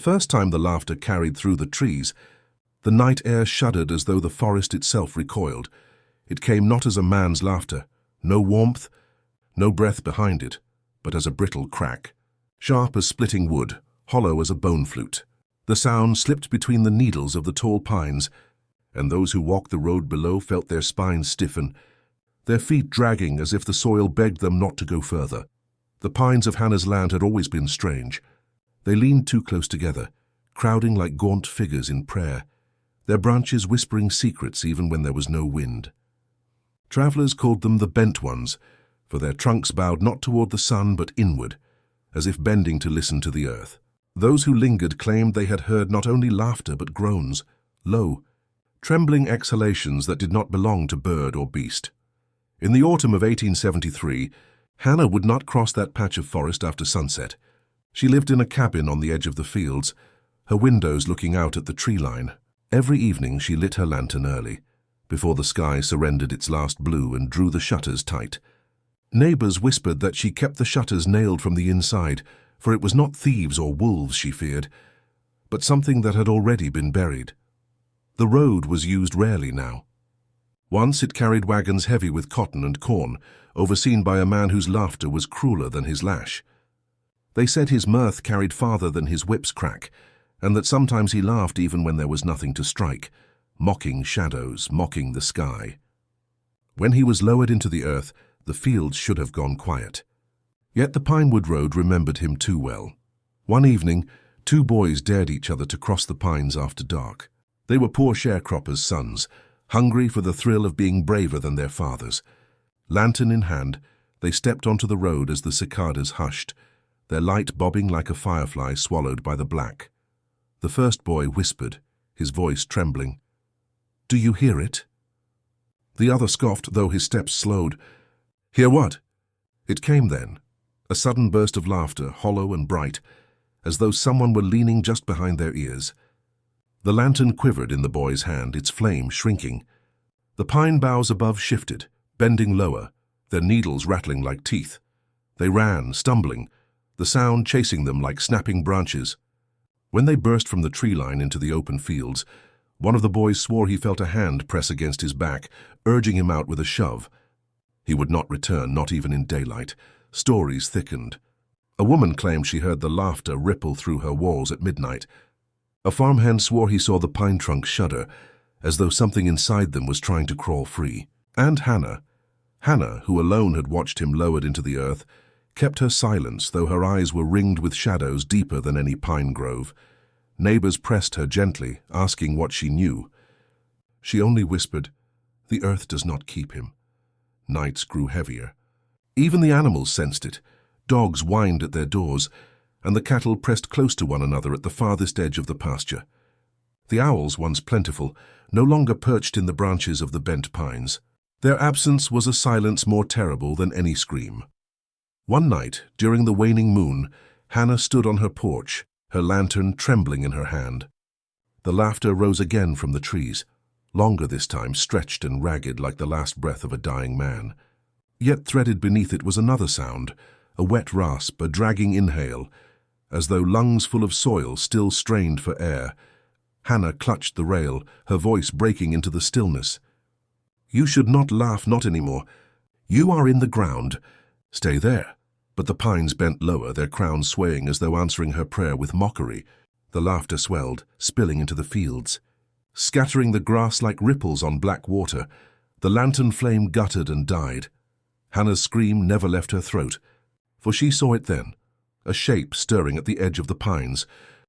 first time the laughter carried through the trees, the night air shuddered as though the forest itself recoiled. It came not as a man's laughter, no warmth, no breath behind it, but as a brittle crack, sharp as splitting wood, hollow as a bone flute. The sound slipped between the needles of the tall pines, and those who walked the road below felt their spines stiffen, their feet dragging as if the soil begged them not to go further. The pines of Hannah's land had always been strange. They leaned too close together, crowding like gaunt figures in prayer, their branches whispering secrets even when there was no wind. Travellers called them the bent ones, for their trunks bowed not toward the sun but inward, as if bending to listen to the earth. Those who lingered claimed they had heard not only laughter but groans, low, trembling exhalations that did not belong to bird or beast. In the autumn of 1873, Hannah would not cross that patch of forest after sunset. She lived in a cabin on the edge of the fields, her windows looking out at the tree line. Every evening she lit her lantern early, before the sky surrendered its last blue and drew the shutters tight. Neighbors whispered that she kept the shutters nailed from the inside, for it was not thieves or wolves she feared, but something that had already been buried. The road was used rarely now. Once it carried wagons heavy with cotton and corn, overseen by a man whose laughter was crueler than his lash. They said his mirth carried farther than his whip's crack, and that sometimes he laughed even when there was nothing to strike, mocking shadows, mocking the sky. When he was lowered into the earth, the fields should have gone quiet. Yet the Pinewood Road remembered him too well. One evening, two boys dared each other to cross the pines after dark. They were poor sharecroppers' sons, hungry for the thrill of being braver than their fathers. Lantern in hand, they stepped onto the road as the cicadas hushed, their light bobbing like a firefly swallowed by the black. The first boy whispered, his voice trembling, "Do you hear it?" The other scoffed, though his steps slowed. "Hear what?" It came then, a sudden burst of laughter, hollow and bright, as though someone were leaning just behind their ears. The lantern quivered in the boy's hand, its flame shrinking. The pine boughs above shifted, bending lower, their needles rattling like teeth. They ran, stumbling, the sound chasing them like snapping branches. When they burst from the tree line into the open fields, one of the boys swore he felt a hand press against his back, urging him out with a shove. He would not return, not even in daylight. Stories thickened. A woman claimed she heard the laughter ripple through her walls at midnight. A farmhand swore he saw the pine trunks shudder, as though something inside them was trying to crawl free. And Hannah, who alone had watched him lowered into the earth, kept her silence, though her eyes were ringed with shadows deeper than any pine grove. Neighbors pressed her gently, asking what she knew. She only whispered, "The earth does not keep him." Nights grew heavier. Even the animals sensed it. Dogs whined at their doors, and the cattle pressed close to one another at the farthest edge of the pasture. The owls, once plentiful, no longer perched in the branches of the bent pines. Their absence was a silence more terrible than any scream. One night, during the waning moon, Hannah stood on her porch, her lantern trembling in her hand. The laughter rose again from the trees, longer this time, stretched and ragged like the last breath of a dying man. Yet threaded beneath it was another sound, a wet rasp, a dragging inhale, as though lungs full of soil still strained for air. Hannah clutched the rail, her voice breaking into the stillness. "You should not laugh, not anymore. You are in the ground. Stay there." But the pines bent lower, their crowns swaying as though answering her prayer with mockery. The laughter swelled, spilling into the fields. Scattering the grass like ripples on black water, the lantern flame guttered and died. Hannah's scream never left her throat, for she saw it then, a shape stirring at the edge of the pines,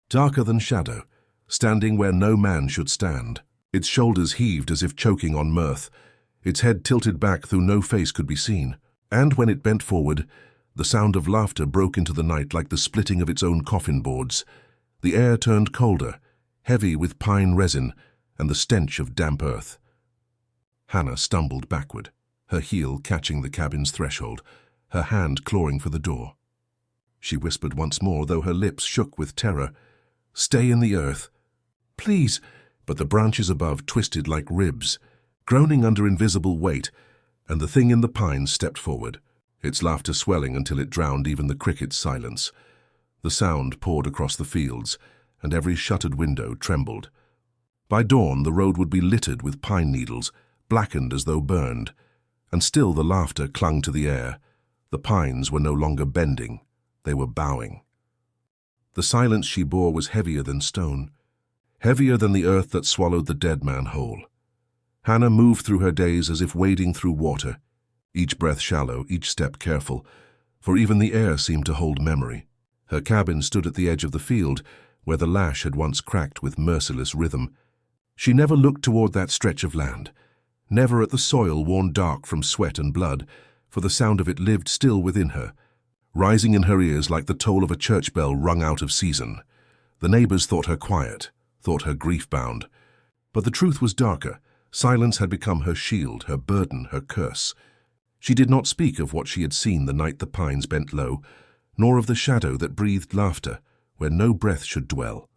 darker than shadow, standing where no man should stand. Its shoulders heaved as if choking on mirth, its head tilted back though no face could be seen. And when it bent forward, the sound of laughter broke into the night like the splitting of its own coffin boards. The air turned colder, heavy with pine resin and the stench of damp earth. Hannah stumbled backward, her heel catching the cabin's threshold, her hand clawing for the door. She whispered once more, though her lips shook with terror, "Stay in the earth. Please." But the branches above twisted like ribs, groaning under invisible weight, and the thing in the pines stepped forward, its laughter swelling until it drowned even the cricket's silence. The sound poured across the fields, and every shuttered window trembled. By dawn, the road would be littered with pine needles, blackened as though burned, and still the laughter clung to the air. The pines were no longer bending, they were bowing. The silence she bore was heavier than stone, heavier than the earth that swallowed the dead man whole. Hannah moved through her days as if wading through water, each breath shallow, each step careful, for even the air seemed to hold memory. Her cabin stood at the edge of the field, where the lash had once cracked with merciless rhythm. She never looked toward that stretch of land, never at the soil worn dark from sweat and blood, for the sound of it lived still within her, rising in her ears like the toll of a church bell rung out of season. The neighbors thought her quiet, thought her grief-bound. But the truth was darker. Silence had become her shield, her burden, her curse. She did not speak of what she had seen the night the pines bent low, nor of the shadow that breathed laughter, where no breath should dwell.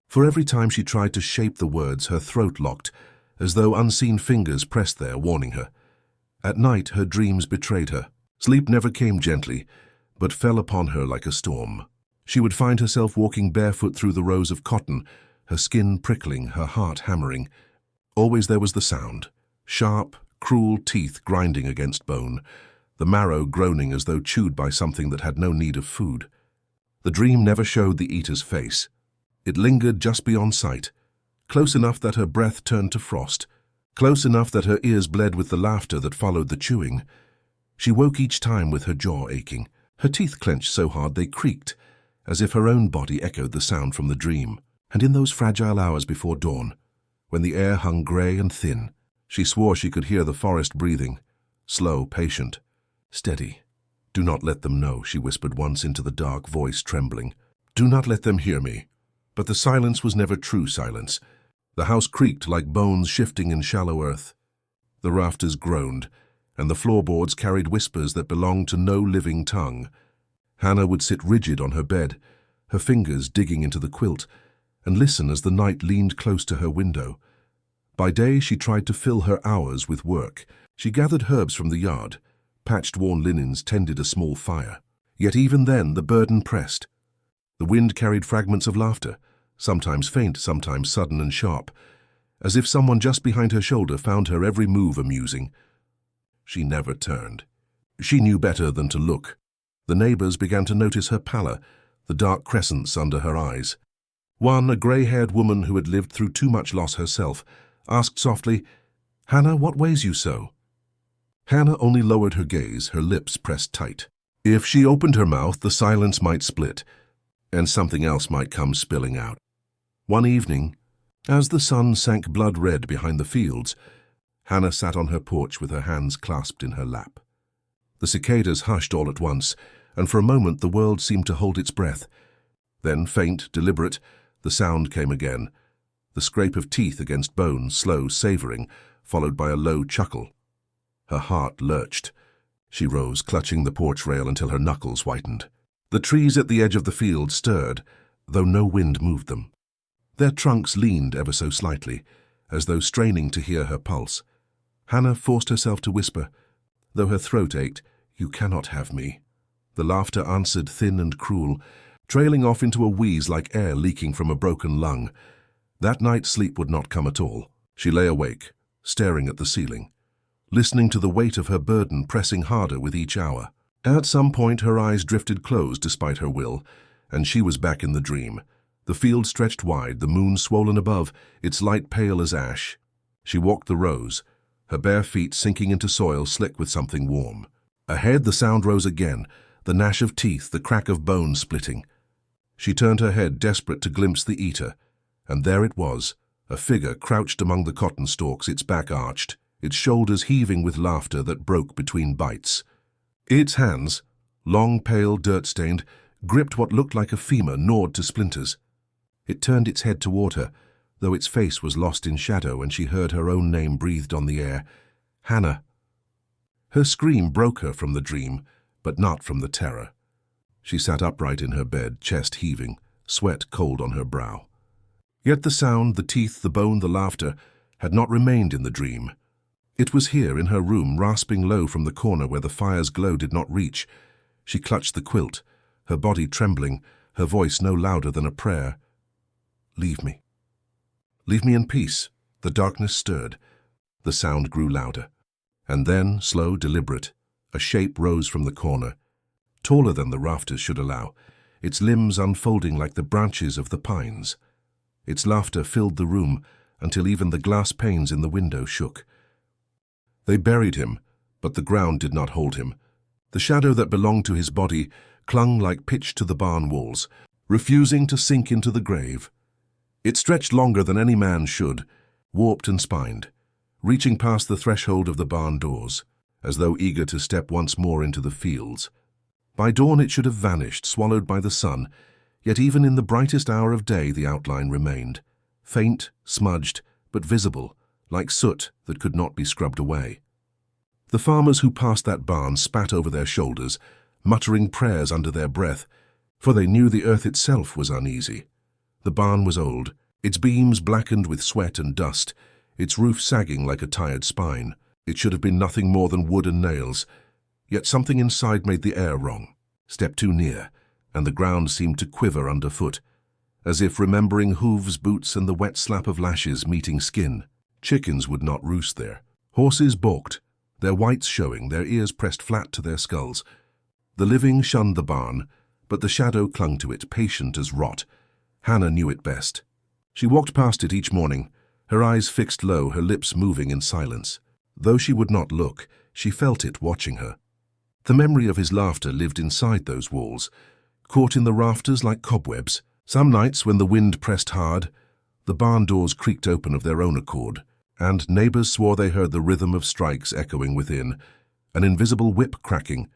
For every time she tried to shape the words, her throat locked, as though unseen fingers pressed there, warning her. At night, her dreams betrayed her. Sleep never came gently, but fell upon her like a storm. She would find herself walking barefoot through the rows of cotton, her skin prickling, her heart hammering. Always there was the sound, sharp, cruel teeth grinding against bone, the marrow groaning as though chewed by something that had no need of food. The dream never showed the eater's face. It lingered just beyond sight, close enough that her breath turned to frost, close enough that her ears bled with the laughter that followed the chewing. She woke each time with her jaw aching, her teeth clenched so hard they creaked, as if her own body echoed the sound from the dream. And in those fragile hours before dawn, when the air hung grey and thin, she swore she could hear the forest breathing, slow, patient, steady. "Do not let them know," she whispered once into the dark voice, trembling. "Do not let them hear me." But the silence was never true silence. The house creaked like bones shifting in shallow earth. The rafters groaned, and the floorboards carried whispers that belonged to no living tongue. Hannah would sit rigid on her bed, her fingers digging into the quilt, and listen as the night leaned close to her window. By day she tried to fill her hours with work. She gathered herbs from the yard, patched worn linens, tended a small fire. Yet even then the burden pressed. The wind carried fragments of laughter, sometimes faint, sometimes sudden and sharp, as if someone just behind her shoulder found her every move amusing. She never turned. She knew better than to look. The neighbors began to notice her pallor, the dark crescents under her eyes. One, a grey-haired woman who had lived through too much loss herself, asked softly, "Hannah, what weighs you so?" Hannah only lowered her gaze, her lips pressed tight. If she opened her mouth, the silence might split, and something else might come spilling out. One evening, as the sun sank blood-red behind the fields, Hannah sat on her porch with her hands clasped in her lap. The cicadas hushed all at once, and for a moment the world seemed to hold its breath. Then, faint, deliberate, the sound came again, the scrape of teeth against bone, slow, savouring, followed by a low chuckle. Her heart lurched. She rose, clutching the porch rail until her knuckles whitened. The trees at the edge of the field stirred, though no wind moved them. Their trunks leaned ever so slightly, as though straining to hear her pulse. Hannah forced herself to whisper, though her throat ached, "You cannot have me." The laughter answered, thin and cruel, trailing off into a wheeze like air leaking from a broken lung. That night sleep would not come at all. She lay awake, staring at the ceiling, listening to the weight of her burden pressing harder with each hour. At some point her eyes drifted closed despite her will, and she was back in the dream. The field stretched wide, the moon swollen above, its light pale as ash. She walked the rows, her bare feet sinking into soil slick with something warm. Ahead the sound rose again, the gnash of teeth, the crack of bones splitting. She turned her head, desperate to glimpse the eater, and there it was, a figure crouched among the cotton stalks, its back arched, its shoulders heaving with laughter that broke between bites. Its hands, long, pale, dirt-stained, gripped what looked like a femur gnawed to splinters. It turned its head toward her, though its face was lost in shadow, and she heard her own name breathed on the air. Hannah. Her scream broke her from the dream, but not from the terror. She sat upright in her bed, chest heaving, sweat cold on her brow. Yet the sound, the teeth, the bone, the laughter, had not remained in the dream. It was here in her room, rasping low from the corner where the fire's glow did not reach. She clutched the quilt, her body trembling, her voice no louder than a prayer. Leave me. Leave me in peace. The darkness stirred. The sound grew louder. And then, slow, deliberate, a shape rose from the corner, taller than the rafters should allow, its limbs unfolding like the branches of the pines. Its laughter filled the room until even the glass panes in the window shook. They buried him, but the ground did not hold him. The shadow that belonged to his body clung like pitch to the barn walls, refusing to sink into the grave. It stretched longer than any man should, warped and spined, reaching past the threshold of the barn doors, as though eager to step once more into the fields. By dawn it should have vanished, swallowed by the sun, yet even in the brightest hour of day the outline remained, faint, smudged, but visible, like soot that could not be scrubbed away. The farmers who passed that barn spat over their shoulders, muttering prayers under their breath, for they knew the earth itself was uneasy. The barn was old, its beams blackened with sweat and dust, its roof sagging like a tired spine. It should have been nothing more than wood and nails, yet something inside made the air wrong. Step too near, and the ground seemed to quiver underfoot, as if remembering hooves, boots, and the wet slap of lashes meeting skin. Chickens would not roost there. Horses balked, their whites showing, their ears pressed flat to their skulls. The living shunned the barn, but the shadow clung to it, patient as rot. Hannah knew it best. She walked past it each morning, her eyes fixed low, her lips moving in silence. Though she would not look, she felt it watching her. The memory of his laughter lived inside those walls, caught in the rafters like cobwebs. Some nights, when the wind pressed hard, the barn doors creaked open of their own accord, and neighbors swore they heard the rhythm of strikes echoing within, an invisible whip cracking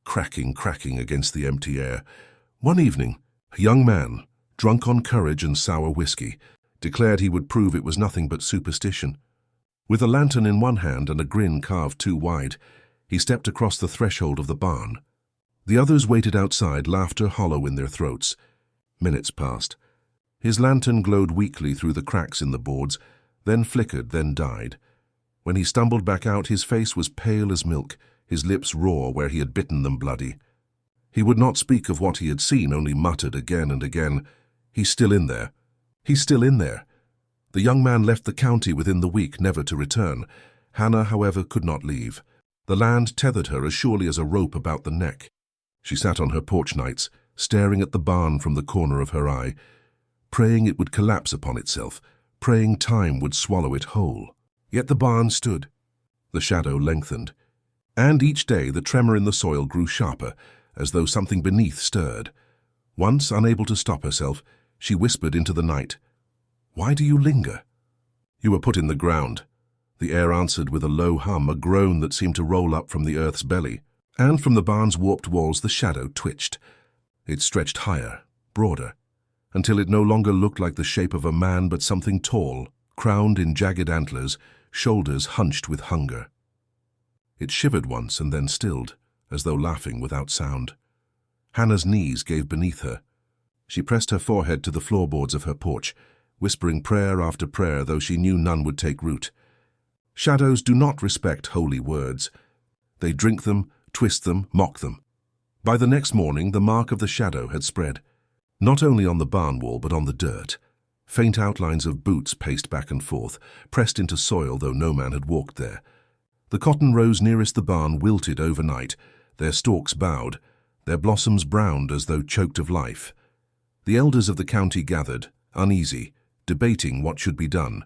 against the empty air. One evening, a young man, drunk on courage and sour whiskey, declared he would prove it was nothing but superstition. With a lantern in one hand and a grin carved too wide, he stepped across the threshold of the barn. The others waited outside, laughter hollow in their throats. Minutes passed. His lantern glowed weakly through the cracks in the boards, then flickered, then died. When he stumbled back out, his face was pale as milk, his lips raw where he had bitten them bloody. He would not speak of what he had seen, only muttered again and again, "He's still in there. He's still in there." The young man left the county within the week, never to return. Hannah, however, could not leave. The land tethered her as surely as a rope about the neck. She sat on her porch nights, staring at the barn from the corner of her eye, praying it would collapse upon itself, praying time would swallow it whole. Yet the barn stood. The shadow lengthened. And each day the tremor in the soil grew sharper, as though something beneath stirred. Once, unable to stop herself, she whispered into the night, "Why do you linger?" "You were put in the ground." The air answered with a low hum, a groan that seemed to roll up from the earth's belly. And from the barn's warped walls the shadow twitched. It stretched higher, broader, until it no longer looked like the shape of a man but something tall, crowned in jagged antlers, shoulders hunched with hunger. It shivered once and then stilled, as though laughing without sound. Hannah's knees gave beneath her. She pressed her forehead to the floorboards of her porch, whispering prayer after prayer, though she knew none would take root. Shadows do not respect holy words. They drink them, twist them, mock them. By the next morning, the mark of the shadow had spread, not only on the barn wall but on the dirt. Faint outlines of boots paced back and forth, pressed into soil though no man had walked there. The cotton rows nearest the barn wilted overnight, their stalks bowed, their blossoms browned as though choked of life. The elders of the county gathered, uneasy, debating what should be done.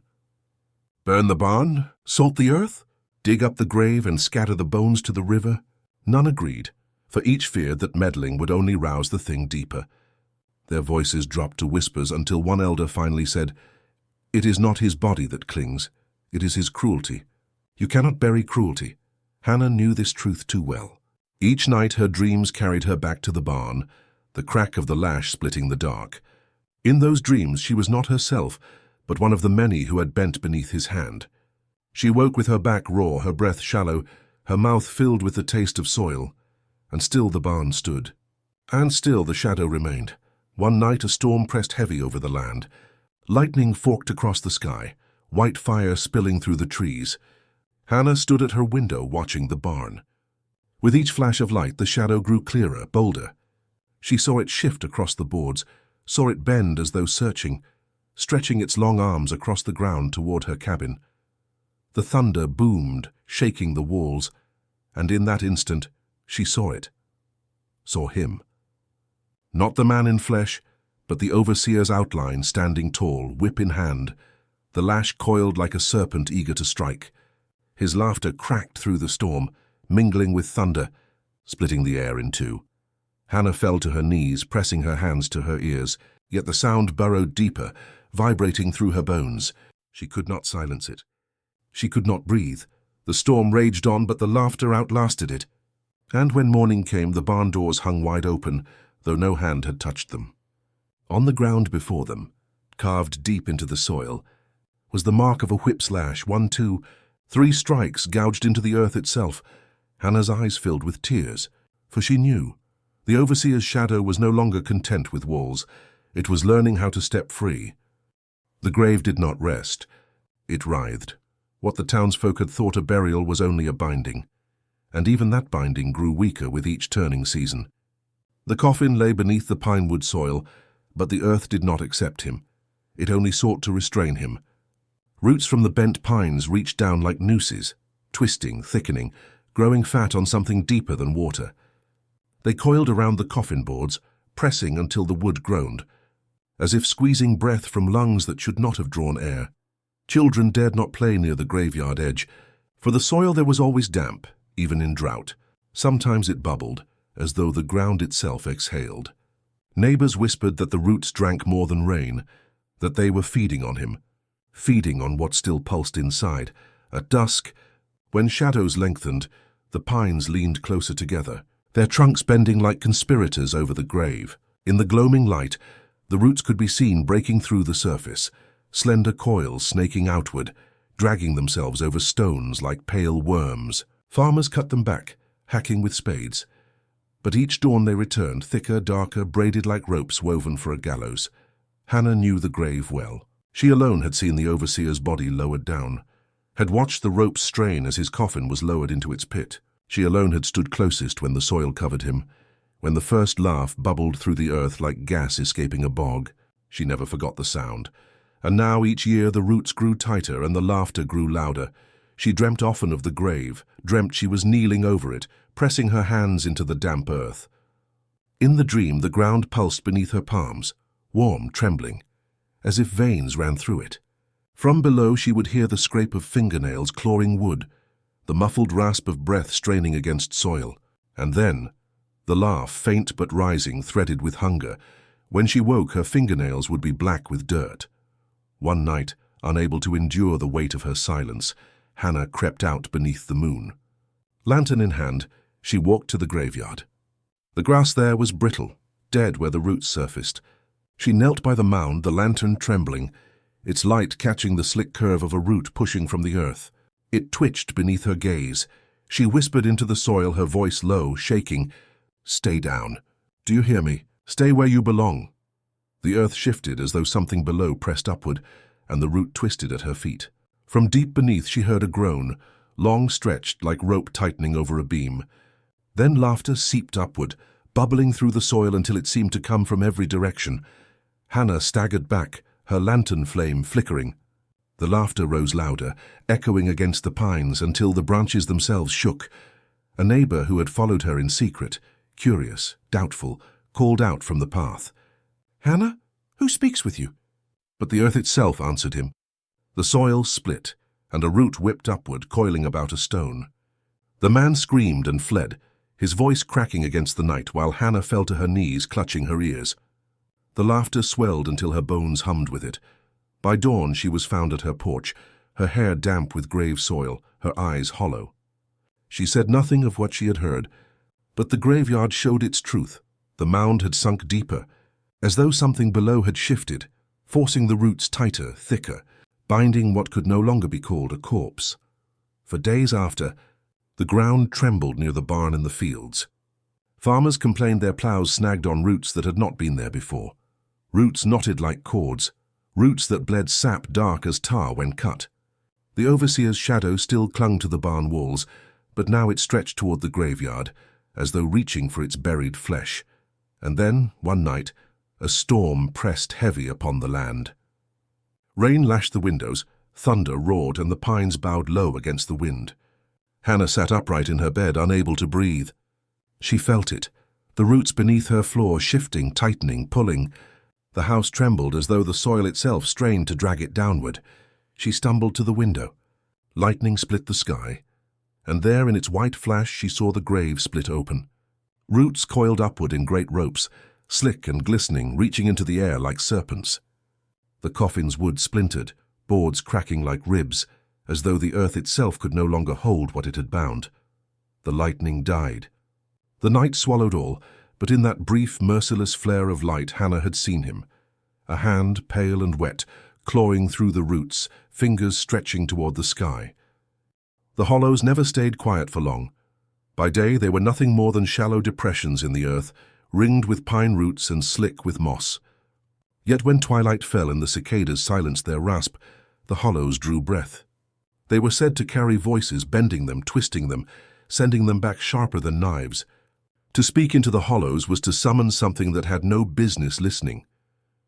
Burn the barn? Salt the earth? Dig up the grave and scatter the bones to the river? None agreed, for each feared that meddling would only rouse the thing deeper. Their voices dropped to whispers until one elder finally said, "It is not his body that clings, it is his cruelty. You cannot bury cruelty." Hannah knew this truth too well. Each night her dreams carried her back to the barn, the crack of the lash splitting the dark. In those dreams she was not herself, but one of the many who had bent beneath his hand. She woke with her back raw, her breath shallow, her mouth filled with the taste of soil. And still the barn stood. And still the shadow remained. One night a storm pressed heavy over the land. Lightning forked across the sky, white fire spilling through the trees. Hannah stood at her window watching the barn. With each flash of light the shadow grew clearer, bolder. She saw it shift across the boards, saw it bend as though searching, stretching its long arms across the ground toward her cabin. The thunder boomed, shaking the walls, and in that instant she saw it. Saw him. Not the man in flesh, but the overseer's outline standing tall, whip in hand, the lash coiled like a serpent eager to strike. His laughter cracked through the storm, mingling with thunder, splitting the air in two. Hannah fell to her knees, pressing her hands to her ears, yet the sound burrowed deeper, vibrating through her bones. She could not silence it. She could not breathe. The storm raged on, but the laughter outlasted it. And when morning came, the barn doors hung wide open, though no hand had touched them. On the ground before them, carved deep into the soil, was the mark of a whip's lash, 1, 2, 3 strikes gouged into the earth itself. Hannah's eyes filled with tears, for she knew the overseer's shadow was no longer content with walls. It was learning how to step free. The grave did not rest. It writhed. What the townsfolk had thought a burial was only a binding, and even that binding grew weaker with each turning season. The coffin lay beneath the pinewood soil, but the earth did not accept him. It only sought to restrain him. Roots from the bent pines reached down like nooses, twisting, thickening, growing fat on something deeper than water. They coiled around the coffin boards, pressing until the wood groaned, as if squeezing breath from lungs that should not have drawn air. Children dared not play near the graveyard edge. For the soil there was always damp, even in drought. Sometimes it bubbled, as though the ground itself exhaled. Neighbors whispered that the roots drank more than rain, that they were feeding on him, feeding on what still pulsed inside. At dusk, when shadows lengthened, the pines leaned closer together, their trunks bending like conspirators over the grave. In the gloaming light, the roots could be seen breaking through the surface, slender coils snaking outward, dragging themselves over stones like pale worms. Farmers cut them back, hacking with spades. But each dawn they returned, thicker, darker, braided like ropes woven for a gallows. Hannah knew the grave well. She alone had seen the overseer's body lowered down, had watched the ropes strain as his coffin was lowered into its pit. She alone had stood closest when the soil covered him, when the first laugh bubbled through the earth like gas escaping a bog. She never forgot the sound. And now each year the roots grew tighter and the laughter grew louder. She dreamt often of the grave, dreamt she was kneeling over it, pressing her hands into the damp earth. In the dream the ground pulsed beneath her palms, warm, trembling, as if veins ran through it. From below she would hear the scrape of fingernails clawing wood, the muffled rasp of breath straining against soil, and then the laugh, faint but rising, threaded with hunger. When she woke, her fingernails would be black with dirt. One night, unable to endure the weight of her silence, Hannah crept out beneath the moon. Lantern in hand, she walked to the graveyard. The grass there was brittle, dead where the roots surfaced. She knelt by the mound, the lantern trembling, its light catching the slick curve of a root pushing from the earth. It twitched beneath her gaze. She whispered into the soil, her voice low, shaking, "Stay down. Do you hear me? Stay where you belong." The earth shifted as though something below pressed upward, and the root twisted at her feet. From deep beneath she heard a groan, long stretched like rope tightening over a beam. Then laughter seeped upward, bubbling through the soil until it seemed to come from every direction. Hannah staggered back, her lantern flame flickering. The laughter rose louder, echoing against the pines until the branches themselves shook. A neighbor who had followed her in secret, curious, doubtful, called out from the path, "Hannah, who speaks with you?" But the earth itself answered him. The soil split, and a root whipped upward, coiling about a stone. The man screamed and fled, his voice cracking against the night, while Hannah fell to her knees, clutching her ears. The laughter swelled until her bones hummed with it. By dawn she was found at her porch, her hair damp with grave soil, her eyes hollow. She said nothing of what she had heard, but the graveyard showed its truth. The mound had sunk deeper, as though something below had shifted, forcing the roots tighter, thicker, binding what could no longer be called a corpse. For days after, the ground trembled near the barn and the fields. Farmers complained their plows snagged on roots that had not been there before. Roots knotted like cords, roots that bled sap dark as tar when cut. The overseer's shadow still clung to the barn walls, but now it stretched toward the graveyard, as though reaching for its buried flesh. And then, one night, a storm pressed heavy upon the land. Rain lashed the windows, thunder roared, and the pines bowed low against the wind. Hannah sat upright in her bed, unable to breathe. She felt it, the roots beneath her floor shifting, tightening, pulling. The house trembled as though the soil itself strained to drag it downward. She stumbled to the window. Lightning split the sky, and there in its white flash she saw the grave split open. Roots coiled upward in great ropes, slick and glistening, reaching into the air like serpents. The coffin's wood splintered, boards cracking like ribs, as though the earth itself could no longer hold what it had bound. The lightning died. The night swallowed all, but in that brief, merciless flare of light Hannah had seen him. A hand, pale and wet, clawing through the roots, fingers stretching toward the sky. The hollows never stayed quiet for long. By day they were nothing more than shallow depressions in the earth, ringed with pine roots and slick with moss. Yet when twilight fell and the cicadas silenced their rasp, the hollows drew breath. They were said to carry voices, bending them, twisting them, sending them back sharper than knives. To speak into the hollows was to summon something that had no business listening.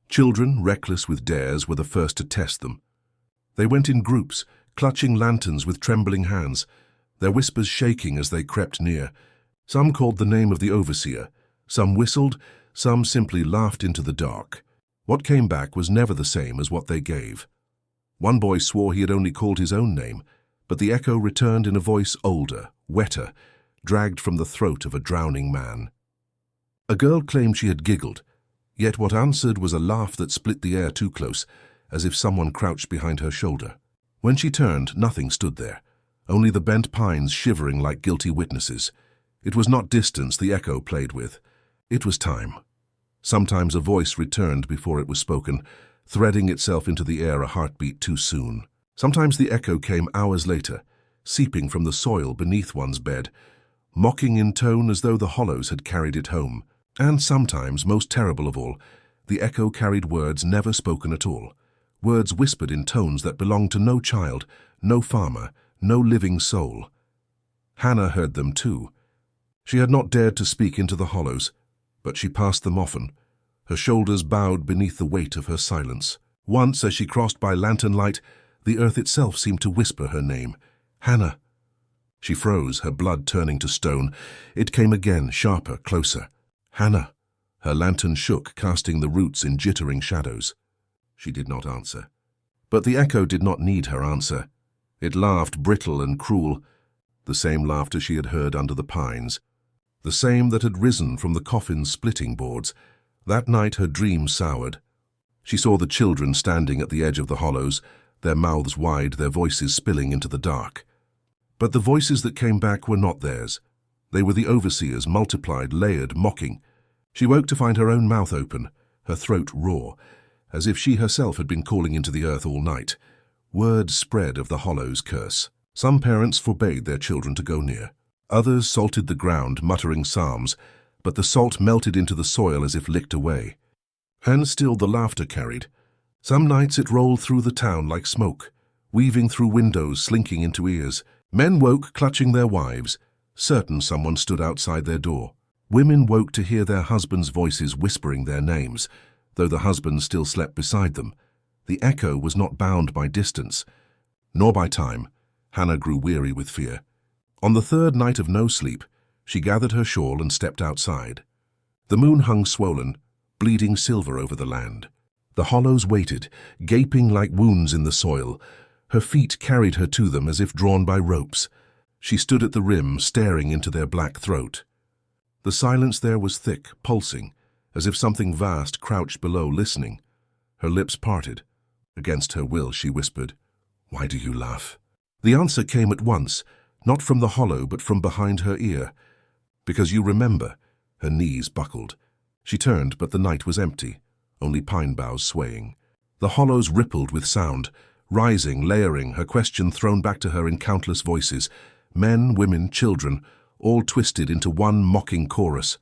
Children, reckless with dares, were the first to test them. They went in groups, clutching lanterns with trembling hands, their whispers shaking as they crept near. Some called the name of the overseer, some whistled, some simply laughed into the dark. What came back was never the same as what they gave. One boy swore he had only called his own name, but the echo returned in a voice older, wetter, dragged from the throat of a drowning man. A girl claimed she had giggled, yet what answered was a laugh that split the air too close, as if someone crouched behind her shoulder. When she turned, nothing stood there, only the bent pines shivering like guilty witnesses. It was not distance the echo played with. It was time. Sometimes a voice returned before it was spoken, threading itself into the air a heartbeat too soon. Sometimes the echo came hours later, seeping from the soil beneath one's bed, mocking in tone as though the hollows had carried it home. And sometimes, most terrible of all, the echo carried words never spoken at all, words whispered in tones that belonged to no child, no farmer, no living soul. Hannah heard them too. She had not dared to speak into the hollows, but she passed them often, her shoulders bowed beneath the weight of her silence. Once, as she crossed by lantern light, the earth itself seemed to whisper her name, Hannah. She froze, her blood turning to stone. It came again, sharper, closer. Hannah. Her lantern shook, casting the roots in jittering shadows. She did not answer. But the echo did not need her answer. It laughed, brittle and cruel, the same laughter she had heard under the pines, the same that had risen from the coffin's splitting boards. That night her dream soured. She saw the children standing at the edge of the hollows, their mouths wide, their voices spilling into the dark. But the voices that came back were not theirs. They were the overseers, multiplied, layered, mocking. She woke to find her own mouth open, her throat raw, as if she herself had been calling into the earth all night. Word spread of the hollow's curse. Some parents forbade their children to go near. Others salted the ground, muttering psalms, but the salt melted into the soil as if licked away. And still the laughter carried. Some nights it rolled through the town like smoke, weaving through windows, slinking into ears. Men woke clutching their wives, certain someone stood outside their door. Women woke to hear their husbands' voices whispering their names, though the husbands still slept beside them. The echo was not bound by distance, nor by time. Hannah grew weary with fear. On the third night of no sleep, she gathered her shawl and stepped outside. The moon hung swollen, bleeding silver over the land. The hollows waited, gaping like wounds in the soil. Her feet carried her to them as if drawn by ropes. She stood at the rim, staring into their black throat. The silence there was thick, pulsing, as if something vast crouched below, listening. Her lips parted. Against her will, she whispered, "Why do you laugh?" The answer came at once, not from the hollow, but from behind her ear. "Because you remember." Her knees buckled. She turned, but the night was empty, only pine boughs swaying. The hollows rippled with sound, rising, layering, her question thrown back to her in countless voices. Men, women, children, all twisted into one mocking chorus.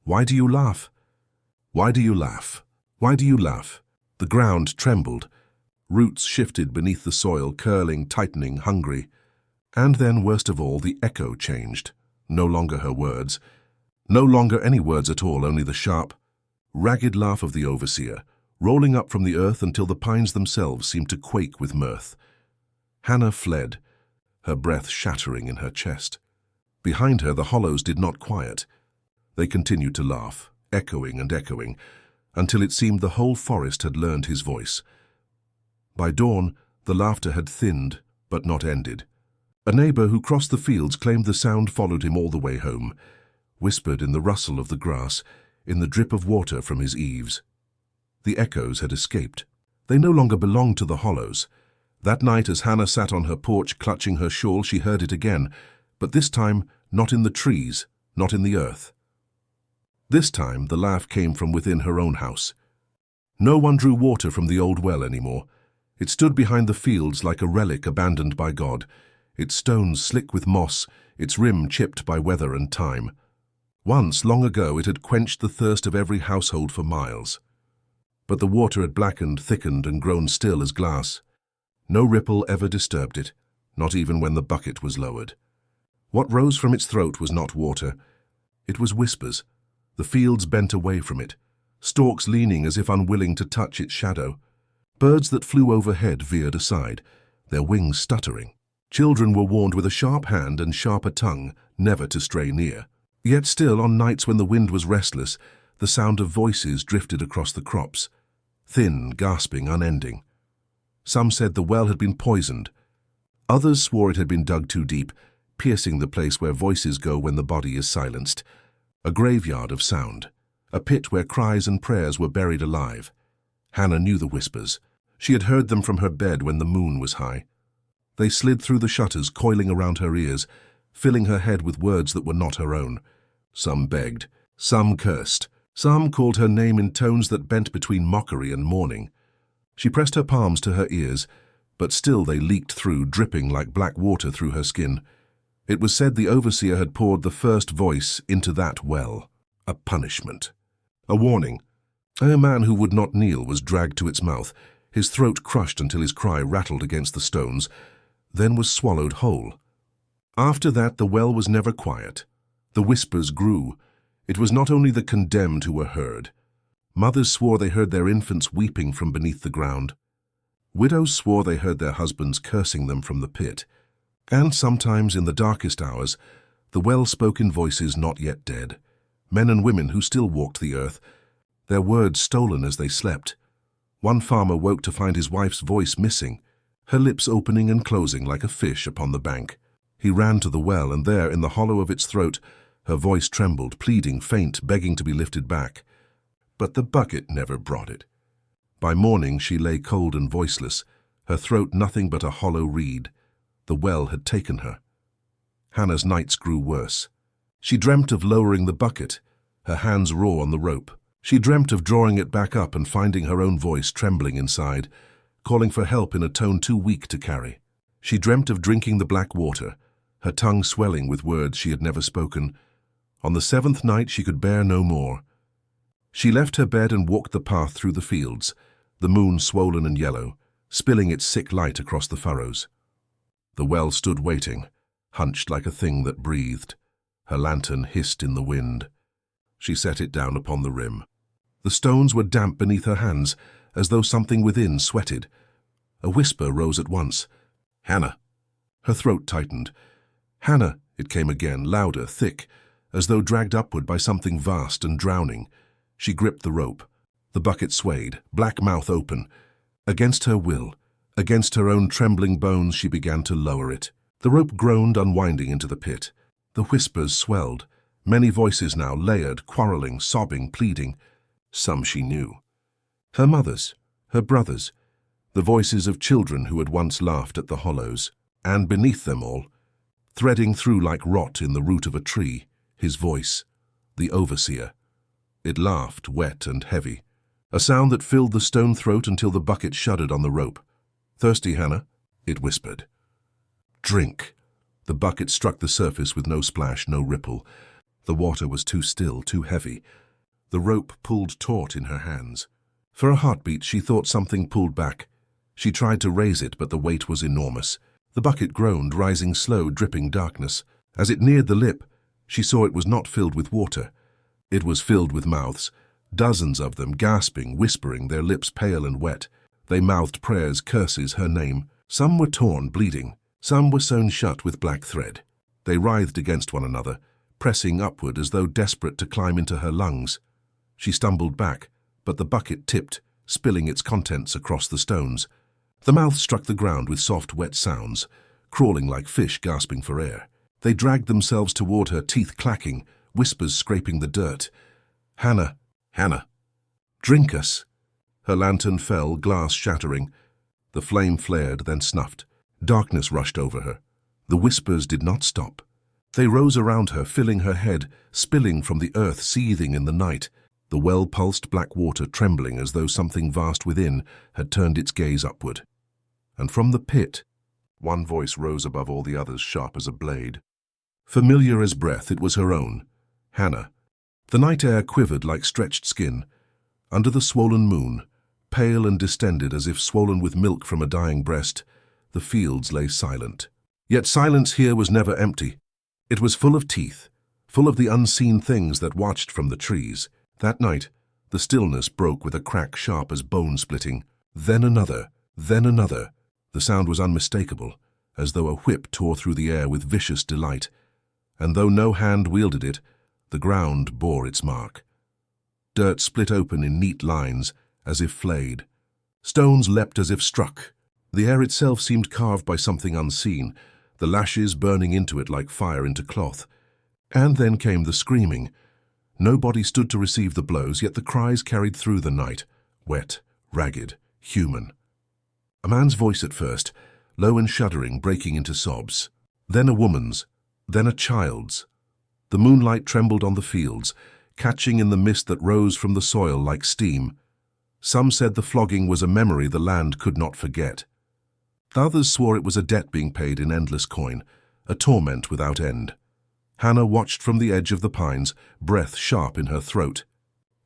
"Why do you laugh? Why do you laugh? Why do you laugh?" The ground trembled. Roots shifted beneath the soil, curling, tightening, hungry. And then, worst of all, the echo changed. No longer her words. No longer any words at all, only the sharp, ragged laugh of the overseer, rolling up from the earth until the pines themselves seemed to quake with mirth. Hannah fled, her breath shattering in her chest. Behind her, the hollows did not quiet. They continued to laugh, echoing and echoing, until it seemed the whole forest had learned his voice. By dawn, the laughter had thinned, but not ended. A neighbor who crossed the fields claimed the sound followed him all the way home, whispered in the rustle of the grass, in the drip of water from his eaves. The echoes had escaped. They no longer belonged to the hollows. That night, as Hannah sat on her porch clutching her shawl, she heard it again, but this time not in the trees, not in the earth. This time the laugh came from within her own house. No one drew water from the old well anymore. It stood behind the fields like a relic abandoned by God, its stones slick with moss, its rim chipped by weather and time. Once, long ago, it had quenched the thirst of every household for miles. But the water had blackened, thickened, and grown still as glass. No ripple ever disturbed it, not even when the bucket was lowered. What rose from its throat was not water. It was whispers. The fields bent away from it, stalks leaning as if unwilling to touch its shadow. Birds that flew overhead veered aside, their wings stuttering. Children were warned with a sharp hand and sharper tongue never to stray near. Yet still, on nights when the wind was restless, the sound of voices drifted across the crops, thin, gasping, unending. Some said the well had been poisoned. Others swore it had been dug too deep, piercing the place where voices go when the body is silenced. A graveyard of sound, a pit where cries and prayers were buried alive. Hannah knew the whispers. She had heard them from her bed when the moon was high. They slid through the shutters, coiling around her ears, filling her head with words that were not her own. Some begged, some cursed, some called her name in tones that bent between mockery and mourning. She pressed her palms to her ears, but still they leaked through, dripping like black water through her skin. It was said the overseer had poured the first voice into that well, a punishment, a warning. A man who would not kneel was dragged to its mouth, his throat crushed until his cry rattled against the stones, then was swallowed whole. After that, the well was never quiet. The whispers grew. It was not only the condemned who were heard. Mothers swore they heard their infants weeping from beneath the ground. Widows swore they heard their husbands cursing them from the pit. And sometimes, in the darkest hours, the well spoke in voices not yet dead, men and women who still walked the earth, their words stolen as they slept. One farmer woke to find his wife's voice missing, her lips opening and closing like a fish upon the bank. He ran to the well, and there, in the hollow of its throat, her voice trembled, pleading, faint, begging to be lifted back. But the bucket never brought it. By morning she lay cold and voiceless, her throat nothing but a hollow reed. The well had taken her. Hannah's nights grew worse. She dreamt of lowering the bucket, her hands raw on the rope. She dreamt of drawing it back up and finding her own voice trembling inside, calling for help in a tone too weak to carry. She dreamt of drinking the black water, her tongue swelling with words she had never spoken. On the seventh night she could bear no more. She left her bed and walked the path through the fields, the moon swollen and yellow, spilling its sick light across the furrows. The well stood waiting, hunched like a thing that breathed. Her lantern hissed in the wind. She set it down upon the rim. The stones were damp beneath her hands, as though something within sweated. A whisper rose at once. "Hannah." Her throat tightened. "Hannah," it came again, louder, thick, as though dragged upward by something vast and drowning. She gripped the rope. The bucket swayed, black mouth open. Against her will, against her own trembling bones, she began to lower it. The rope groaned, unwinding into the pit. The whispers swelled. Many voices now, layered, quarreling, sobbing, pleading. Some she knew. Her mother's, her brother's, the voices of children who had once laughed at the hollows. And beneath them all, threading through like rot in the root of a tree, his voice, the overseer. It laughed, wet and heavy, a sound that filled the stone throat until the bucket shuddered on the rope. "Thirsty, Hannah?" it whispered. "Drink." The bucket struck the surface with no splash, no ripple. The water was too still, too heavy. The rope pulled taut in her hands. For a heartbeat, she thought something pulled back. She tried to raise it, but the weight was enormous. The bucket groaned, rising slow, dripping darkness. As it neared the lip, she saw it was not filled with water. It was filled with mouths, Dozens of them, gasping, whispering, their lips pale and wet. They mouthed prayers, curses, her name. Some were torn, bleeding. Some were sewn shut with black thread. They writhed against one another, pressing upward as though desperate to climb into her lungs. She stumbled back, but the bucket tipped, spilling its contents across the stones. The mouth struck the ground with soft, wet sounds, crawling like fish gasping for air. They dragged themselves toward her, teeth clacking, whispers scraping the dirt. "Hannah, Hannah, drink us." Her lantern fell, glass shattering. The flame flared, then snuffed. Darkness rushed over her. The whispers did not stop. They rose around her, filling her head, spilling from the earth, seething in the night. The well-pulsed black water trembling as though something vast within had turned its gaze upward. And from the pit, one voice rose above all the others, sharp as a blade. Familiar as breath, it was her own, Hannah. The night air quivered like stretched skin. Under the swollen moon, pale and distended as if swollen with milk from a dying breast, the fields lay silent. Yet silence here was never empty. It was full of teeth, full of the unseen things that watched from the trees. That night, the stillness broke with a crack sharp as bone splitting. Then another, then another. The sound was unmistakable, as though a whip tore through the air with vicious delight. And though no hand wielded it, the ground bore its mark. Dirt split open in neat lines, as if flayed. Stones leapt as if struck. The air itself seemed carved by something unseen, the lashes burning into it like fire into cloth. And then came the screaming. Nobody stood to receive the blows, yet the cries carried through the night, wet, ragged, human. A man's voice at first, low and shuddering, breaking into sobs. Then a woman's, then a child's. The moonlight trembled on the fields, catching in the mist that rose from the soil like steam. Some said the flogging was a memory the land could not forget. Others swore it was a debt being paid in endless coin, a torment without end. Hannah watched from the edge of the pines, breath sharp in her throat.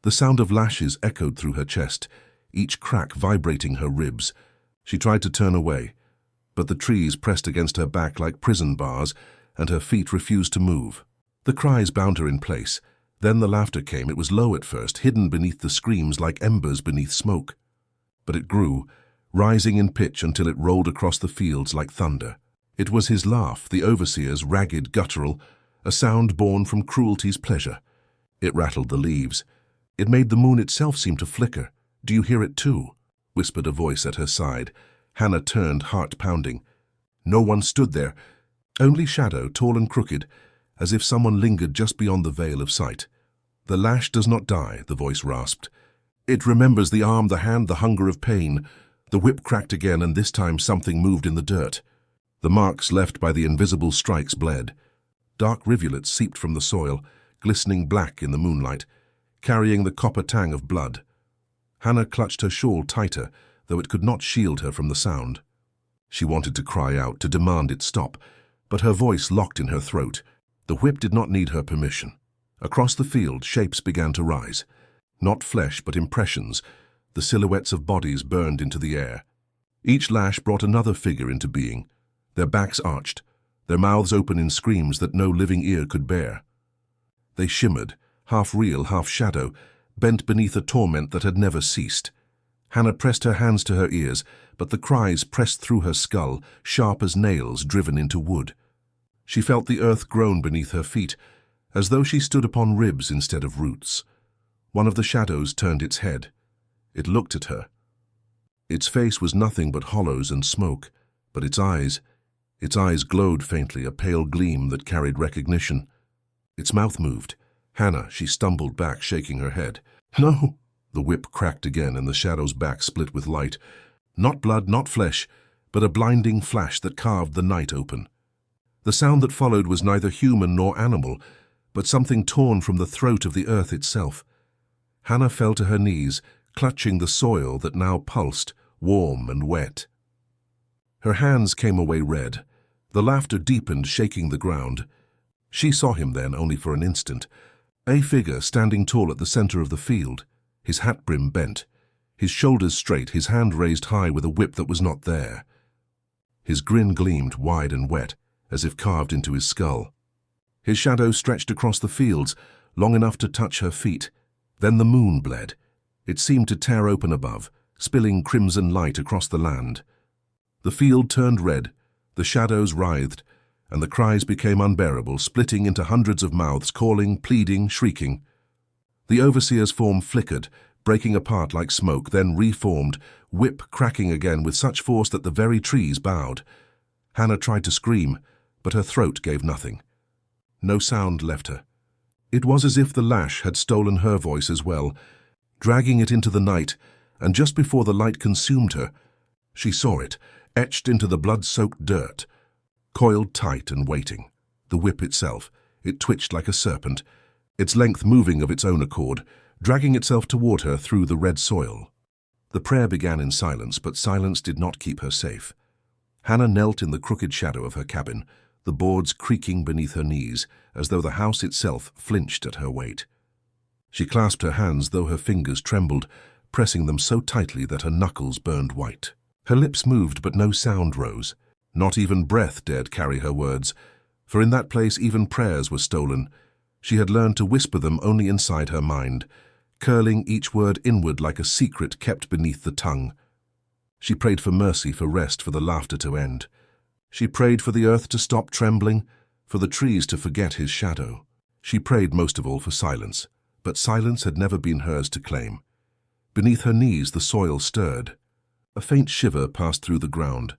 The sound of lashes echoed through her chest, each crack vibrating her ribs. She tried to turn away, but the trees pressed against her back like prison bars, and her feet refused to move. The cries bound her in place. Then the laughter came. It was low at first, hidden beneath the screams like embers beneath smoke. But it grew, rising in pitch until it rolled across the fields like thunder. It was his laugh, the overseer's, ragged, guttural, a sound born from cruelty's pleasure. It rattled the leaves. It made the moon itself seem to flicker. "Do you hear it too?" whispered a voice at her side. Hannah turned, heart pounding. No one stood there, only shadow, tall and crooked, as if someone lingered just beyond the veil of sight. "The lash does not die," the voice rasped. "It remembers the arm, the hand, the hunger of pain." The whip cracked again, and this time something moved in the dirt. The marks left by the invisible strikes bled. Dark rivulets seeped from the soil, glistening black in the moonlight, carrying the copper tang of blood. Hannah clutched her shawl tighter, though it could not shield her from the sound. She wanted to cry out, to demand it stop, but her voice locked in her throat. The whip did not need her permission. Across the field, shapes began to rise. Not flesh, but impressions. The silhouettes of bodies burned into the air. Each lash brought another figure into being, their backs arched, their mouths open in screams that no living ear could bear. They shimmered, half real, half shadow, bent beneath a torment that had never ceased. Hannah pressed her hands to her ears, but the cries pressed through her skull, sharp as nails driven into wood. She felt the earth groan beneath her feet, as though she stood upon ribs instead of roots. One of the shadows turned its head. It looked at her. Its face was nothing but hollows and smoke, but its eyes glowed faintly, a pale gleam that carried recognition. Its mouth moved. Hannah, she stumbled back, shaking her head. "No!" The whip cracked again, and the shadow's back split with light. Not blood, not flesh, but a blinding flash that carved the night open. The sound that followed was neither human nor animal, but something torn from the throat of the earth itself. Hannah fell to her knees, clutching the soil that now pulsed, warm and wet. Her hands came away red. The laughter deepened, shaking the ground. She saw him then, only for an instant, a figure standing tall at the center of the field, his hat brim bent, his shoulders straight, his hand raised high with a whip that was not there. His grin gleamed wide and wet, as if carved into his skull. His shadow stretched across the fields, long enough to touch her feet, Then the moon bled. It seemed to tear open above, spilling crimson light across the land. The field turned red, the shadows writhed, and the cries became unbearable, splitting into hundreds of mouths, calling, pleading, shrieking. The overseer's form flickered, breaking apart like smoke, then reformed, whip cracking again with such force that the very trees bowed. Hannah tried to scream, but her throat gave nothing. No sound left her. It was as if the lash had stolen her voice as well, dragging it into the night, and just before the light consumed her, she saw it, etched into the blood-soaked dirt, coiled tight and waiting. The whip itself, it twitched like a serpent, its length moving of its own accord, dragging itself toward her through the red soil. The prayer began in silence, but silence did not keep her safe. Hannah knelt in the crooked shadow of her cabin, the boards creaking beneath her knees, as though the house itself flinched at her weight. She clasped her hands, though her fingers trembled, pressing them so tightly that her knuckles burned white. Her lips moved, but no sound rose. Not even breath dared carry her words, for in that place even prayers were stolen. She had learned to whisper them only inside her mind, curling each word inward like a secret kept beneath the tongue. She prayed for mercy, for rest, for the laughter to end. She prayed for the earth to stop trembling, for the trees to forget his shadow. She prayed most of all for silence, but silence had never been hers to claim. Beneath her knees the soil stirred. A faint shiver passed through the ground,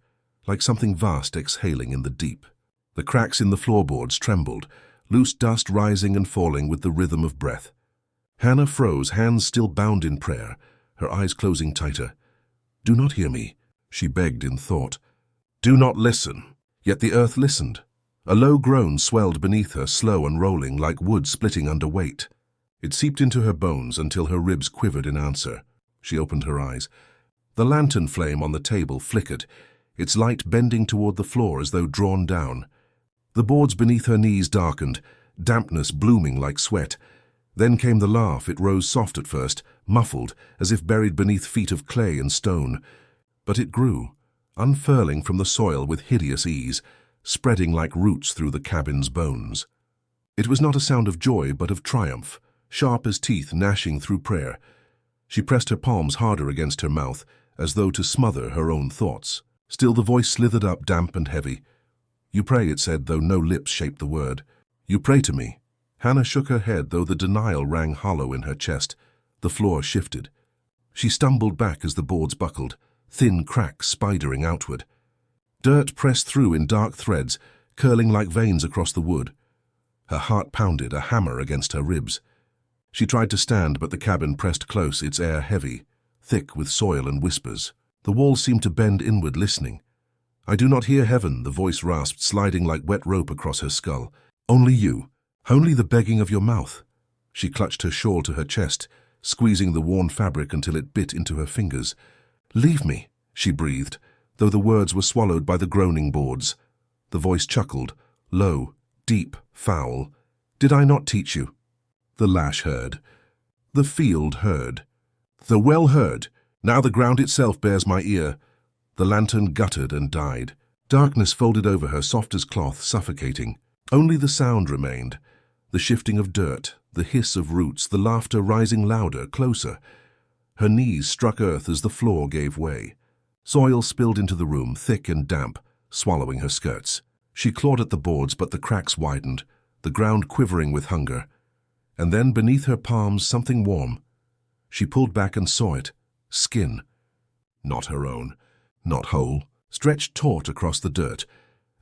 like something vast exhaling in the deep. The cracks in the floorboards trembled, loose dust rising and falling with the rhythm of breath. Hannah froze, hands still bound in prayer, her eyes closing tighter. "Do not hear me," she begged in thought. "Do not listen." Yet the earth listened. A low groan swelled beneath her, slow and rolling, like wood splitting under weight. It seeped into her bones until her ribs quivered in answer. She opened her eyes. The lantern flame on the table flickered, its light bending toward the floor as though drawn down. The boards beneath her knees darkened, dampness blooming like sweat. Then came the laugh. It rose soft at first, muffled, as if buried beneath feet of clay and stone. But it grew, unfurling from the soil with hideous ease, spreading like roots through the cabin's bones. It was not a sound of joy, but of triumph, sharp as teeth gnashing through prayer. She pressed her palms harder against her mouth, as though to smother her own thoughts. Still the voice slithered up, damp and heavy. "You pray," it said, though no lips shaped the word. "You pray to me." Hannah shook her head, though the denial rang hollow in her chest. The floor shifted. She stumbled back as the boards buckled, thin cracks spidering outward. Dirt pressed through in dark threads, curling like veins across the wood. Her heart pounded, a hammer against her ribs. She tried to stand, but the cabin pressed close, its air heavy, thick with soil and whispers. The walls seemed to bend inward, listening. "I do not hear heaven," the voice rasped, sliding like wet rope across her skull. "Only you. Only the begging of your mouth." She clutched her shawl to her chest, squeezing the worn fabric until it bit into her fingers. "Leave me," she breathed, though the words were swallowed by the groaning boards. The voice chuckled, low, deep, foul. "Did I not teach you?" The lash heard. The field heard. The well heard. Now the ground itself bears my ear. The lantern guttered and died. Darkness folded over her, soft as cloth, suffocating. Only the sound remained. The shifting of dirt, the hiss of roots, the laughter rising louder, closer. Her knees struck earth as the floor gave way. Soil spilled into the room, thick and damp, swallowing her skirts. She clawed at the boards, but the cracks widened, the ground quivering with hunger. And then beneath her palms something warm. She pulled back and saw it. Skin. Not her own. Not whole. Stretched taut across the dirt,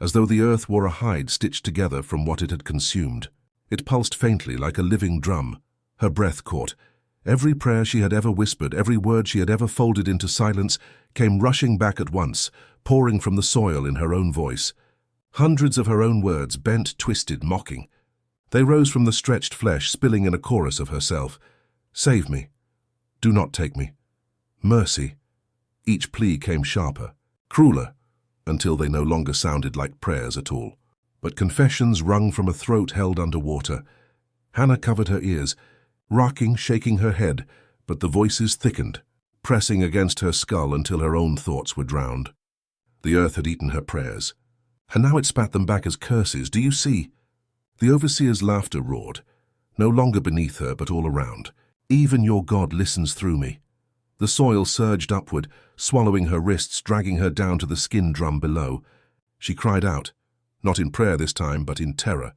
as though the earth wore a hide stitched together from what it had consumed. It pulsed faintly like a living drum. Her breath caught. Every prayer she had ever whispered, every word she had ever folded into silence, came rushing back at once, pouring from the soil in her own voice. Hundreds of her own words, bent, twisted, mocking. They rose from the stretched flesh, spilling in a chorus of herself. "Save me. Do not take me. Mercy." Each plea came sharper, crueler, until they no longer sounded like prayers at all, but confessions wrung from a throat held under water. Hannah covered her ears, rocking, shaking her head, but the voices thickened, pressing against her skull until her own thoughts were drowned. The earth had eaten her prayers, and now it spat them back as curses. "Do you see?" The overseer's laughter roared, no longer beneath her but all around. Even your God listens through me. The soil surged upward, swallowing her wrists, dragging her down to the skin drum below. She cried out, not in prayer this time, but in terror.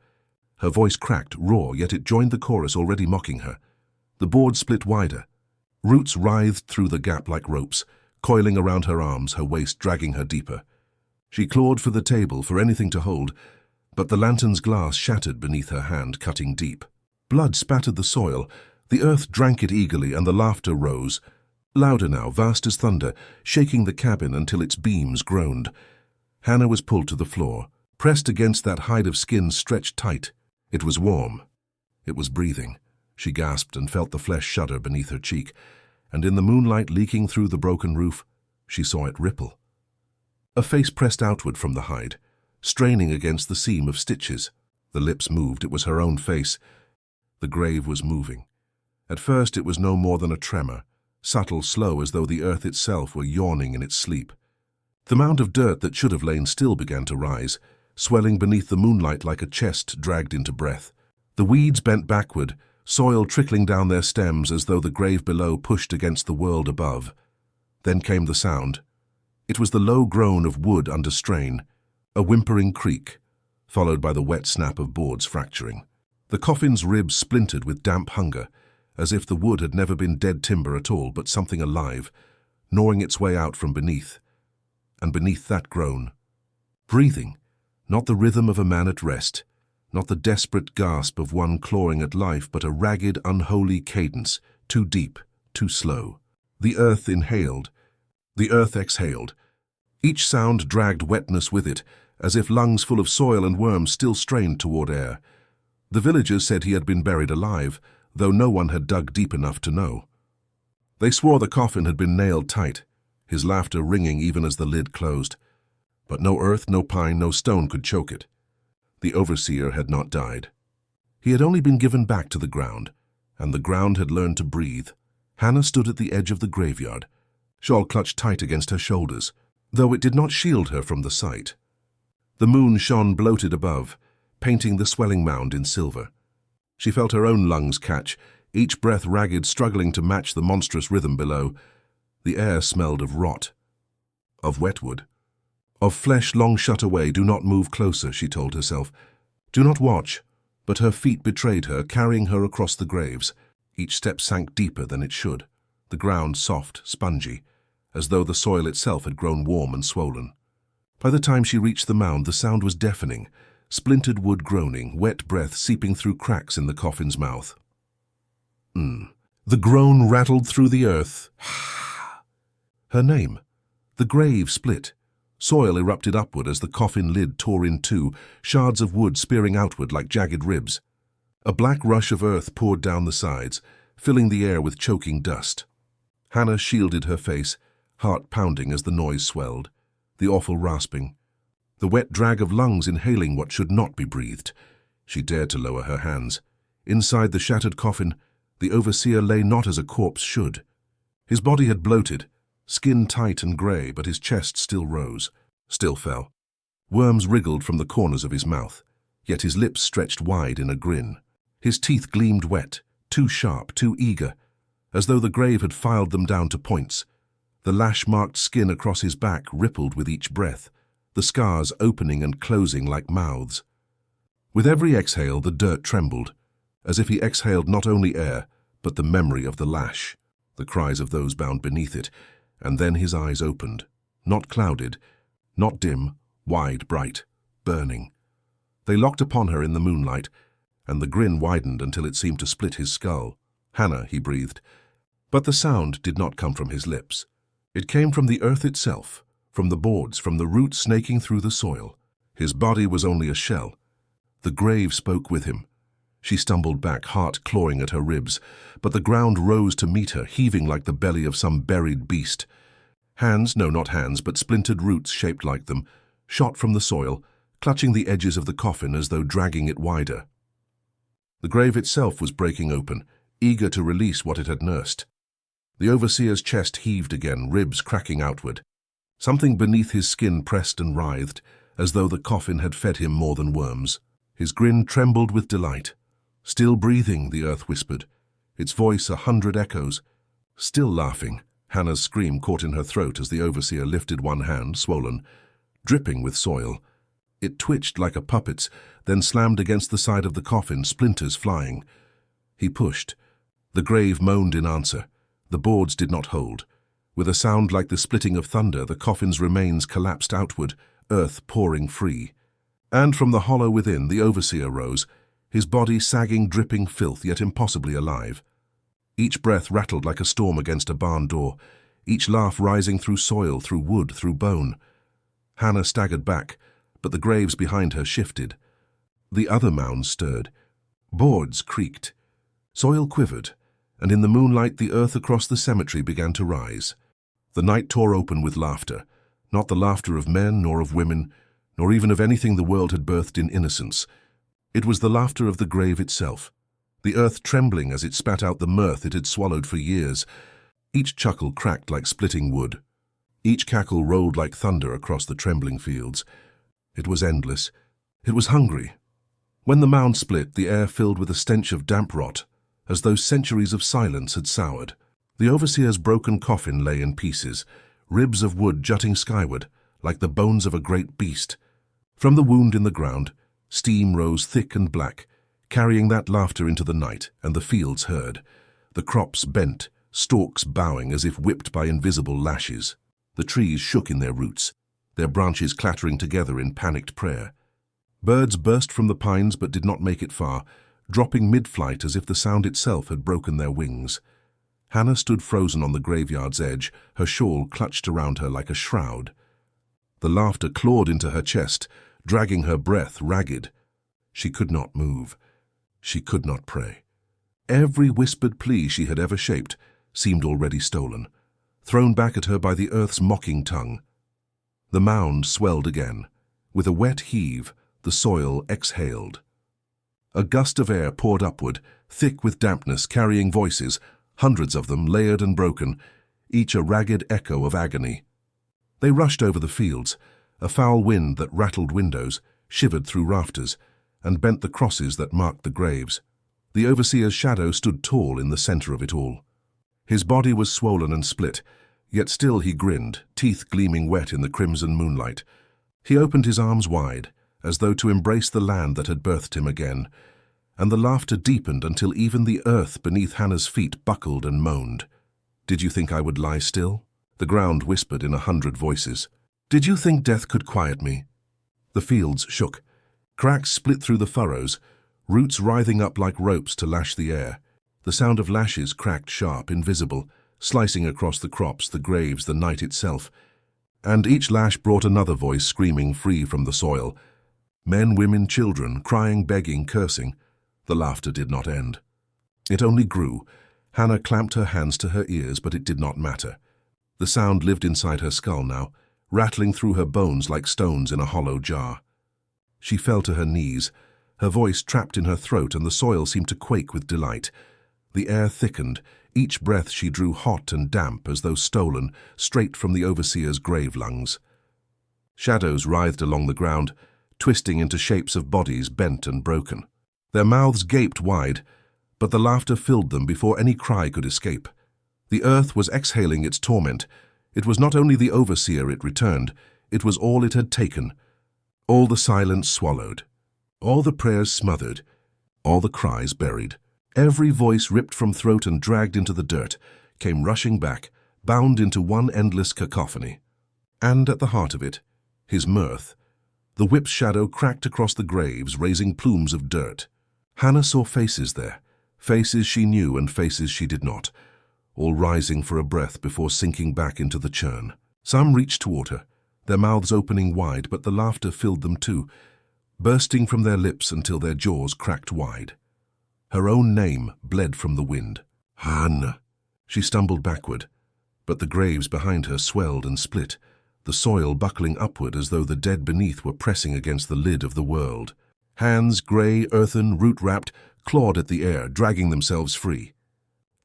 Her voice cracked, raw, yet it joined the chorus already mocking her. The board split wider. Roots writhed through the gap like ropes, coiling around her arms, her waist dragging her deeper. She clawed for the table, for anything to hold, but the lantern's glass shattered beneath her hand, cutting deep. Blood spattered the soil. The earth drank it eagerly, and the laughter rose. Louder now, vast as thunder, shaking the cabin until its beams groaned. Hannah was pulled to the floor, pressed against that hide of skin stretched tight. It was warm. It was breathing. She gasped and felt the flesh shudder beneath her cheek, and in the moonlight leaking through the broken roof, she saw it ripple. A face pressed outward from the hide, straining against the seam of stitches. The lips moved. It was her own face. The grave was moving. At first it was no more than a tremor, subtle, slow, as though the earth itself were yawning in its sleep. The mound of dirt that should have lain still began to rise, swelling beneath the moonlight like a chest dragged into breath. The weeds bent backward, soil trickling down their stems as though the grave below pushed against the world above. Then came the sound. It was the low groan of wood under strain, a whimpering creak, followed by the wet snap of boards fracturing. The coffin's ribs splintered with damp hunger, as if the wood had never been dead timber at all, but something alive, gnawing its way out from beneath. And beneath that groan, breathing, not the rhythm of a man at rest, not the desperate gasp of one clawing at life, but a ragged, unholy cadence, too deep, too slow. The earth inhaled, the earth exhaled. Each sound dragged wetness with it, as if lungs full of soil and worms still strained toward air. The villagers said he had been buried alive, though no one had dug deep enough to know. They swore the coffin had been nailed tight, his laughter ringing even as the lid closed. But no earth, no pine, no stone could choke it. The overseer had not died. He had only been given back to the ground, and the ground had learned to breathe. Hannah stood at the edge of the graveyard, shawl clutched tight against her shoulders, though it did not shield her from the sight. The moon shone bloated above, painting the swelling mound in silver. She felt her own lungs catch, each breath ragged, struggling to match the monstrous rhythm below. The air smelled of rot, of wet wood, of flesh long shut away. Do not move closer, she told herself. Do not watch. But her feet betrayed her, carrying her across the graves. Each step sank deeper than it should, the ground soft, spongy, as though the soil itself had grown warm and swollen. By the time she reached the mound, the sound was deafening, splintered wood groaning, wet breath seeping through cracks in the coffin's mouth. The groan rattled through the earth. Her name. The grave split. Soil erupted upward as the coffin lid tore in two, shards of wood spearing outward like jagged ribs. A black rush of earth poured down the sides, filling the air with choking dust. Hannah shielded her face, heart pounding as the noise swelled, the awful rasping, the wet drag of lungs inhaling what should not be breathed. She dared to lower her hands. Inside the shattered coffin, the overseer lay not as a corpse should. His body had bloated, skin tight and grey, but his chest still rose, still fell. Worms wriggled from the corners of his mouth, yet his lips stretched wide in a grin. His teeth gleamed wet, too sharp, too eager, as though the grave had filed them down to points. The lash-marked skin across his back rippled with each breath, the scars opening and closing like mouths. With every exhale, the dirt trembled, as if he exhaled not only air, but the memory of the lash, the cries of those bound beneath it. And then his eyes opened, not clouded, not dim, wide, bright, burning. They locked upon her in the moonlight, and the grin widened until it seemed to split his skull. Hannah, he breathed. But the sound did not come from his lips. It came from the earth itself, from the boards, from the roots snaking through the soil. His body was only a shell. The grave spoke with him. She stumbled back, heart clawing at her ribs, but the ground rose to meet her, heaving like the belly of some buried beast. Hands, no, not hands, but splintered roots shaped like them, shot from the soil, clutching the edges of the coffin as though dragging it wider. The grave itself was breaking open, eager to release what it had nursed. The overseer's chest heaved again, ribs cracking outward. Something beneath his skin pressed and writhed, as though the coffin had fed him more than worms. His grin trembled with delight. Still breathing, the earth whispered. its voice 100 echoes. Still laughing, Hannah's scream caught in her throat as the overseer lifted one hand, swollen, dripping with soil. It twitched like a puppet's, then slammed against the side of the coffin, splinters flying. He pushed. The grave moaned in answer. The boards did not hold. With a sound like the splitting of thunder, the coffin's remains collapsed outward, earth pouring free. And from the hollow within, the overseer rose, his body sagging, dripping filth, yet impossibly alive. Each breath rattled like a storm against a barn door, each laugh rising through soil, through wood, through bone. Hannah staggered back, but the graves behind her shifted. The other mounds stirred. Boards creaked. Soil quivered, and in the moonlight the earth across the cemetery began to rise. The night tore open with laughter, not the laughter of men nor of women, nor even of anything the world had birthed in innocence. It was the laughter of the grave itself, the earth trembling as it spat out the mirth it had swallowed for years. Each chuckle cracked like splitting wood. Each cackle rolled like thunder across the trembling fields. It was endless. It was hungry. When the mound split, the air filled with a stench of damp rot, as though centuries of silence had soured. The overseer's broken coffin lay in pieces, ribs of wood jutting skyward, like the bones of a great beast. From the wound in the ground, steam rose thick and black, carrying that laughter into the night, and the fields heard. The crops bent, stalks bowing as if whipped by invisible lashes. The trees shook in their roots, their branches clattering together in panicked prayer. Birds burst from the pines but did not make it far, dropping mid-flight as if the sound itself had broken their wings. Hannah stood frozen on the graveyard's edge, her shawl clutched around her like a shroud. The laughter clawed into her chest, dragging her breath ragged. She could not move. She could not pray. Every whispered plea she had ever shaped seemed already stolen, thrown back at her by the earth's mocking tongue. The mound swelled again. With a wet heave, the soil exhaled. A gust of air poured upward, thick with dampness, carrying voices, hundreds of them layered and broken, each a ragged echo of agony. They rushed over the fields, a foul wind that rattled windows, shivered through rafters, and bent the crosses that marked the graves. The overseer's shadow stood tall in the center of it all. His body was swollen and split, yet still he grinned, teeth gleaming wet in the crimson moonlight. He opened his arms wide, as though to embrace the land that had birthed him again, and the laughter deepened until even the earth beneath Hannah's feet buckled and moaned. "Did you think I would lie still?" The ground whispered in 100 voices. "Did you think death could quiet me?" The fields shook. Cracks split through the furrows, roots writhing up like ropes to lash the air. The sound of lashes cracked sharp, invisible, slicing across the crops, the graves, the night itself. And each lash brought another voice screaming free from the soil. Men, women, children, crying, begging, cursing. The laughter did not end. It only grew. Hannah clamped her hands to her ears, but it did not matter. The sound lived inside her skull now, rattling through her bones like stones in a hollow jar. She fell to her knees, her voice trapped in her throat, and the soil seemed to quake with delight. The air thickened, each breath she drew hot and damp as though stolen, straight from the overseer's grave lungs. Shadows writhed along the ground, twisting into shapes of bodies bent and broken. Their mouths gaped wide, but the laughter filled them before any cry could escape. The earth was exhaling its torment. It was not only the overseer it returned, it was all it had taken. All the silence swallowed, all the prayers smothered, all the cries buried. Every voice ripped from throat and dragged into the dirt came rushing back, bound into one endless cacophony. And at the heart of it, his mirth. The whip's shadow cracked across the graves, raising plumes of dirt. Hannah saw faces there, faces she knew and faces she did not, all rising for a breath before sinking back into the churn. Some reached toward her, their mouths opening wide, but the laughter filled them too, bursting from their lips until their jaws cracked wide. Her own name bled from the wind. Hannah. She stumbled backward, but the graves behind her swelled and split, the soil buckling upward as though the dead beneath were pressing against the lid of the world. Hands, grey, earthen, root-wrapped, clawed at the air, dragging themselves free.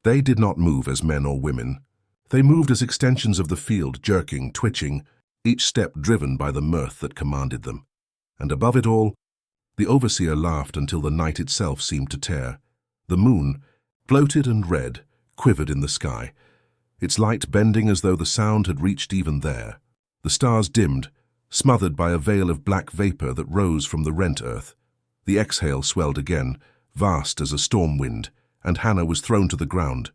They did not move as men or women. They moved as extensions of the field, jerking, twitching, each step driven by the mirth that commanded them. And above it all, the overseer laughed until the night itself seemed to tear. The moon, floated and red, quivered in the sky, its light bending as though the sound had reached even there. The stars dimmed, smothered by a veil of black vapor that rose from the rent earth. The exhale swelled again, vast as a storm wind, and Hannah was thrown to the ground.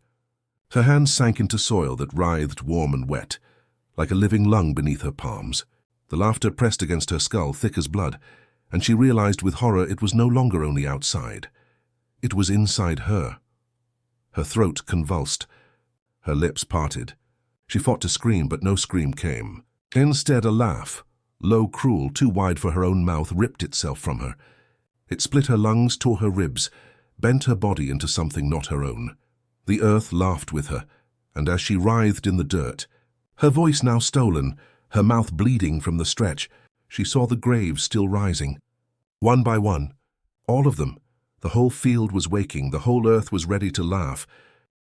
Her hands sank into soil that writhed warm and wet, like a living lung beneath her palms. The laughter pressed against her skull thick as blood, and she realized with horror it was no longer only outside. It was inside her. Her throat convulsed. Her lips parted. She fought to scream, but no scream came. Instead, a laugh, low, cruel, too wide for her own mouth, ripped itself from her. It split her lungs, tore her ribs, bent her body into something not her own. The earth laughed with her, and as she writhed in the dirt, her voice now stolen, her mouth bleeding from the stretch, she saw the graves still rising. One by one, all of them. The whole field was waking, the whole earth was ready to laugh,